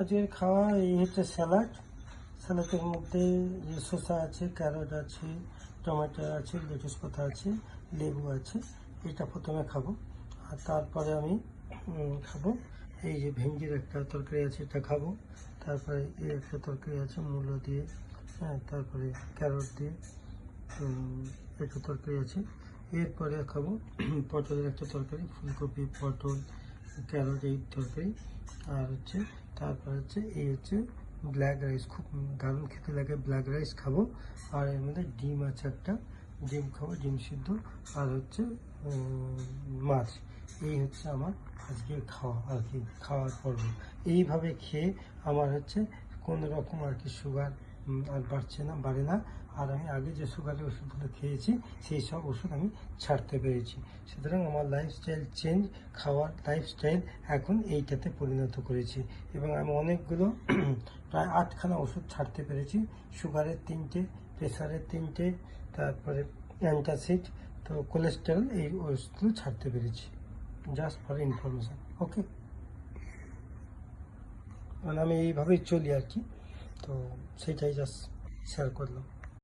আজকের খাওয়া এই হচ্ছে স্যালাড। স্যালাডের মধ্যে শসা আছে, ক্যারট আছে, টমেটো আছে, লেটুস পাতা আছে, লেবু আছে। এটা প্রথমে খাবো, আর তারপরে আমি খাবো এই যে ভেন্ডির একটা তরকারি আছে, এটা খাবো। তারপরে এই একটা তরকারি আছে মূলো দিয়ে, হ্যাঁ, তারপরে ক্যারট দিয়ে একটা তরকারি আছে। এরপরে খাবো পটলের একটা তরকারি, ফুলকপি, পটল, ক্যারট এই তরকারি। আর হচ্ছে তারপর হচ্ছে এই হচ্ছে ব্ল্যাক রাইস, খুব দারুণ খেতে লাগে, ব্ল্যাক রাইস খাবো। আর এর মধ্যে ডিম আছে একটা, ডিম খাবো, ডিম সিদ্ধ। আর হচ্ছে মাছ। এই হচ্ছে আমার আজকে খাওয়া আর কি, খাওয়ার পর্ব। এইভাবে খেয়ে আমার হচ্ছে কোনো রকম আর কি সুগার আর বাড়ছে না, বাড়ে না। আর আমি আগে যে সুগারের ওষুধগুলো খেয়েছি সেই সব ওষুধ আমি ছাড়তে পেরেছি। সুতরাং আমার লাইফস্টাইল চেঞ্জ, খাওয়ার লাইফস্টাইল এখন এইটাতে পরিণত করেছি। এবং আমি অনেকগুলো প্রায় 8খানা ওষুধ ছাড়তে পেরেছি। সুগারের 3টে, প্রেশারের 3টে, তারপরে অ্যান্টাসিড, তো কোলেস্টেরল, এই ওষুধগুলো ছাড়তে পেরেছি। জাস্ট ফর ইনফরমেশান, ওকে। মানে আমি এইভাবেই চলি আর কি, তো সেটাই জাস্ট শেয়ার করলাম।